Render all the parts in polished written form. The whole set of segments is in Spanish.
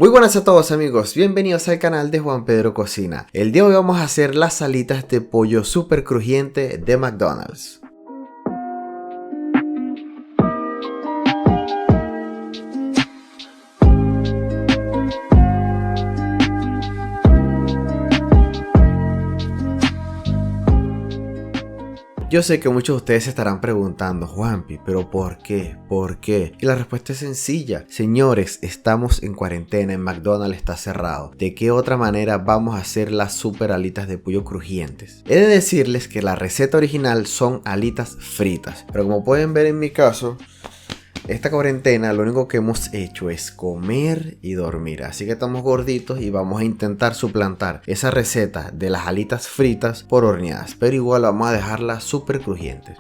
Muy buenas a todos amigos, bienvenidos al canal de Juan Pedro Cocina. El día de hoy vamos a hacer las alitas de pollo super crujiente de McDonald's. Yo sé que muchos de ustedes se estarán preguntando, Juanpi, ¿pero por qué? ¿Por qué? Y la respuesta es sencilla. Señores, estamos en cuarentena, en McDonald's está cerrado. ¿De qué otra manera vamos a hacer las super alitas de pollo crujientes? He de decirles que la receta original son alitas fritas. Pero como pueden ver en mi caso, esta cuarentena lo único que hemos hecho es comer y dormir, así que estamos gorditos y vamos a intentar suplantar esa receta de las alitas fritas por horneadas, pero igual vamos a dejarlas súper crujientes.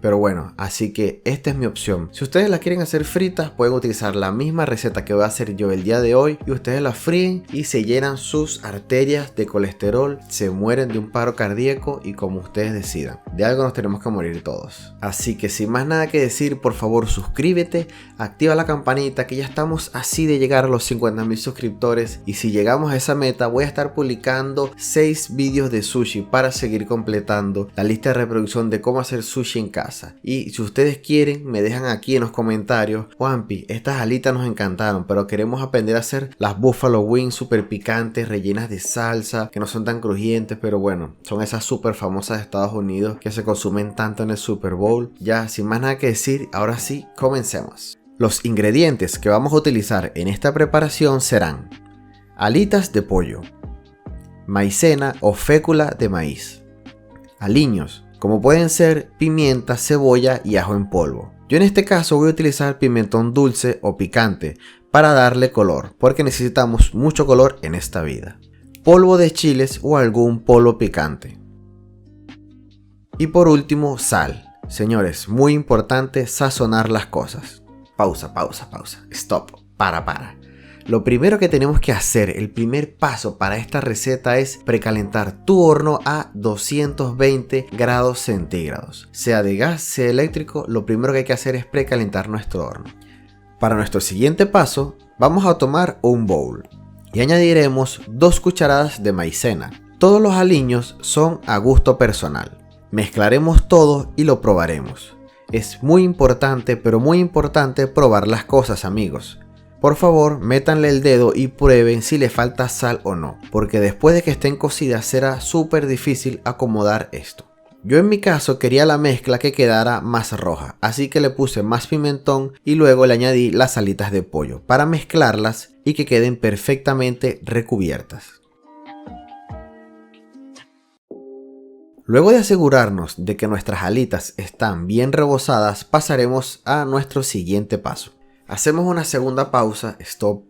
Pero bueno, así que esta es mi opción. Si ustedes las quieren hacer fritas, pueden utilizar la misma receta que voy a hacer yo el día de hoy y ustedes las fríen y se llenan sus arterias de colesterol, se mueren de un paro cardíaco y como ustedes decidan. De algo nos tenemos que morir todos. Así que sin más nada que decir, por favor suscríbete, activa la campanita que ya estamos así de llegar a los 50,000 suscriptores y si llegamos a esa meta voy a estar publicando 6 vídeos de sushi para seguir completando la lista de reproducción de cómo hacer sushi en casa. Y si ustedes quieren, me dejan aquí en los comentarios, Juanpi, estas alitas nos encantaron, pero queremos aprender a hacer las Buffalo Wings super picantes, rellenas de salsa, que no son tan crujientes, pero bueno, son esas super famosas de Estados Unidos que se consumen tanto en el Super Bowl. Ya, sin más nada que decir, ahora sí, comencemos. Los ingredientes que vamos a utilizar en esta preparación serán alitas de pollo, maicena o fécula de maíz, aliños, como pueden ser pimienta, cebolla y ajo en polvo. Yo en este caso voy a utilizar pimentón dulce o picante para darle color, porque necesitamos mucho color en esta vida. Polvo de chiles o algún polvo picante. Y por último, sal. Señores, muy importante sazonar las cosas. Pausa. Stop. Para. Lo primero que tenemos que hacer, el primer paso para esta receta es precalentar tu horno a 220 grados centígrados. Sea de gas, sea eléctrico, lo primero que hay que hacer es precalentar nuestro horno. Para nuestro siguiente paso, vamos a tomar un bowl y añadiremos 2 cucharadas de maicena. Todos los aliños son a gusto personal. Mezclaremos todo y lo probaremos. Es muy importante, pero muy importante probar las cosas, amigos. Por favor, métanle el dedo y prueben si le falta sal o no, porque después de que estén cocidas será súper difícil acomodar esto. Yo en mi caso quería la mezcla que quedara más roja, así que le puse más pimentón y luego le añadí las alitas de pollo para mezclarlas y que queden perfectamente recubiertas. Luego de asegurarnos de que nuestras alitas están bien rebozadas, pasaremos a nuestro siguiente paso. Hacemos una segunda pausa, stop,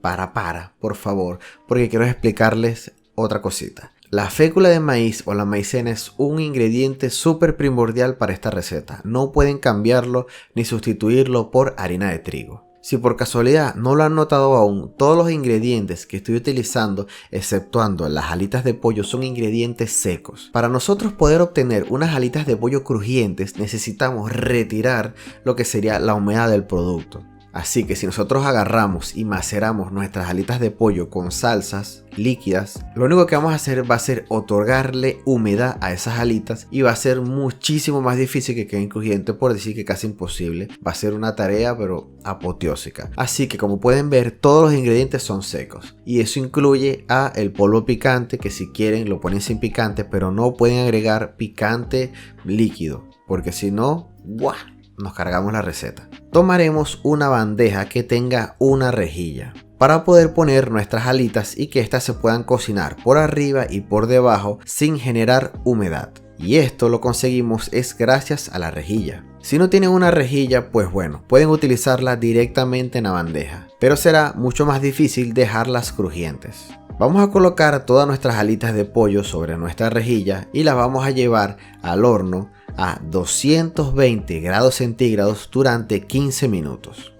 por favor, porque quiero explicarles otra cosita. La fécula de maíz o la maicena es un ingrediente súper primordial para esta receta. No pueden cambiarlo ni sustituirlo por harina de trigo. Si por casualidad no lo han notado aún, todos los ingredientes que estoy utilizando, exceptuando las alitas de pollo, son ingredientes secos. Para nosotros poder obtener unas alitas de pollo crujientes, necesitamos retirar lo que sería la humedad del producto. Así que si nosotros agarramos y maceramos nuestras alitas de pollo con salsas líquidas, lo único que vamos a hacer va a ser otorgarle humedad a esas alitas y va a ser muchísimo más difícil que queden crujientes, por decir que casi imposible. Va a ser una tarea pero apoteósica. Así que como pueden ver, todos los ingredientes son secos y eso incluye a el polvo picante, que si quieren lo ponen sin picante, pero no pueden agregar picante líquido, porque si no, ¡buah!, nos cargamos la receta. Tomaremos una bandeja que tenga una rejilla para poder poner nuestras alitas y que éstas se puedan cocinar por arriba y por debajo sin generar humedad. Y esto lo conseguimos es gracias a la rejilla. Si no tienen una rejilla, pues bueno, pueden utilizarla directamente en la bandeja, pero será mucho más difícil dejarlas crujientes. Vamos a colocar todas nuestras alitas de pollo sobre nuestra rejilla y las vamos a llevar al horno a 220 grados centígrados durante 15 minutos.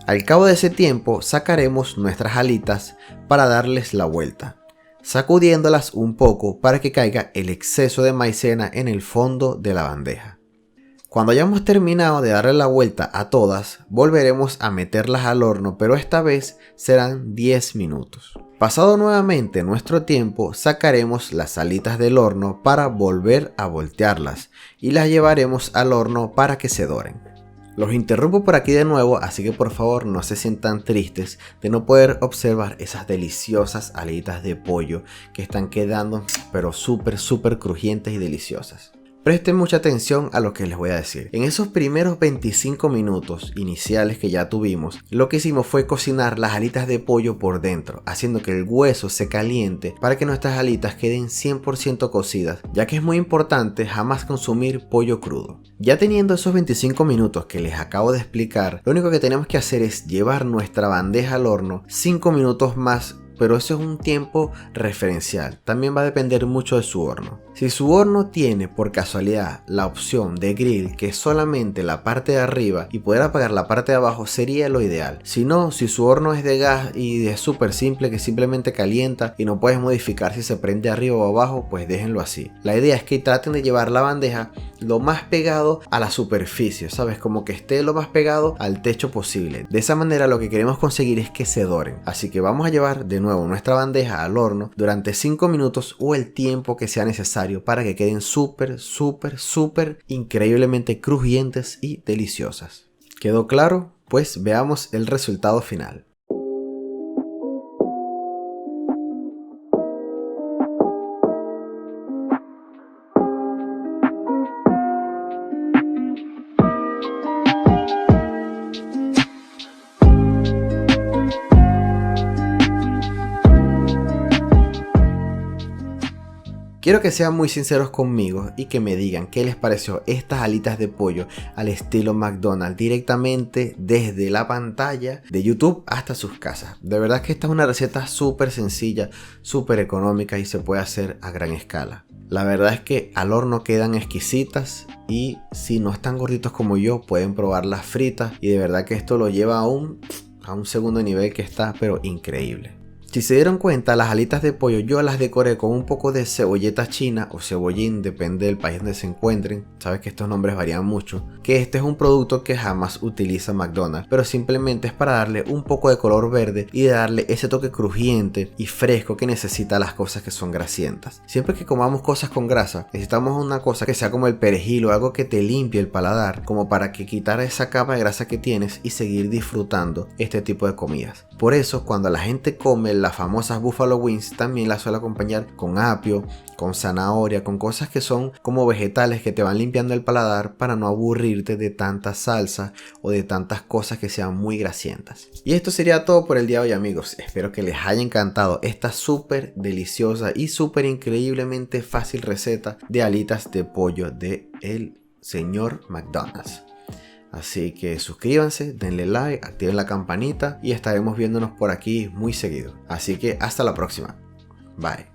Al cabo de ese tiempo sacaremos nuestras alitas para darles la vuelta, sacudiéndolas un poco para que caiga el exceso de maicena en el fondo de la bandeja. Cuando hayamos terminado de darle la vuelta a todas, volveremos a meterlas al horno, pero esta vez serán 10 minutos. Pasado nuevamente nuestro tiempo, sacaremos las alitas del horno para volver a voltearlas y las llevaremos al horno para que se doren. Los interrumpo por aquí de nuevo, así que por favor no se sientan tristes de no poder observar esas deliciosas alitas de pollo que están quedando pero súper crujientes y deliciosas. Presten mucha atención a lo que les voy a decir. En esos primeros 25 minutos iniciales que ya tuvimos, lo que hicimos fue cocinar las alitas de pollo por dentro, haciendo que el hueso se caliente para que nuestras alitas queden 100% cocidas, ya que es muy importante jamás consumir pollo crudo. Ya teniendo esos 25 minutos que les acabo de explicar, lo único que tenemos que hacer es llevar nuestra bandeja al horno 5 minutos más, pero eso es un tiempo referencial, también va a depender mucho de su horno. Si su horno tiene por casualidad la opción de grill, que es solamente la parte de arriba, y poder apagar la parte de abajo, sería lo ideal. Si no, si su horno es de gas y es súper simple, que simplemente calienta y no puedes modificar si se prende arriba o abajo, pues déjenlo así. La idea es que traten de llevar la bandeja lo más pegado a la superficie, ¿sabes? Como que esté lo más pegado al techo posible. De esa manera lo que queremos conseguir es que se doren. Así que vamos a llevar de nuevo nuestra bandeja al horno durante 5 minutos o el tiempo que sea necesario para que queden súper increíblemente crujientes y deliciosas. ¿Quedó claro? Pues veamos el resultado final. Quiero que sean muy sinceros conmigo y que me digan qué les pareció estas alitas de pollo al estilo McDonald's directamente desde la pantalla de YouTube hasta sus casas. De verdad que esta es una receta súper sencilla, súper económica y se puede hacer a gran escala. La verdad es que al horno quedan exquisitas y si no están gorditos como yo pueden probarlas fritas y de verdad que esto lo lleva a un segundo nivel que está pero increíble. Si se dieron cuenta, las alitas de pollo yo las decoré con un poco de cebolleta china o cebollín, depende del país donde se encuentren. Sabes que estos nombres varían mucho. Que este es un producto que jamás utiliza McDonald's, pero simplemente es para darle un poco de color verde y de darle ese toque crujiente y fresco que necesita las cosas que son grasientas. Siempre que comamos cosas con grasa, necesitamos una cosa que sea como el perejil o algo que te limpie el paladar, como para que quitar esa capa de grasa que tienes y seguir disfrutando este tipo de comidas. Por eso, cuando la gente come las famosas Buffalo Wings, también las suele acompañar con apio, con zanahoria, con cosas que son como vegetales que te van limpiando el paladar para no aburrirte de tanta salsa o de tantas cosas que sean muy grasientas. Y esto sería todo por el día de hoy, amigos. Espero que les haya encantado esta súper deliciosa y súper increíblemente fácil receta de alitas de pollo de el señor McDonald's. Así que suscríbanse, denle like, activen la campanita y estaremos viéndonos por aquí muy seguido. Así que hasta la próxima. Bye.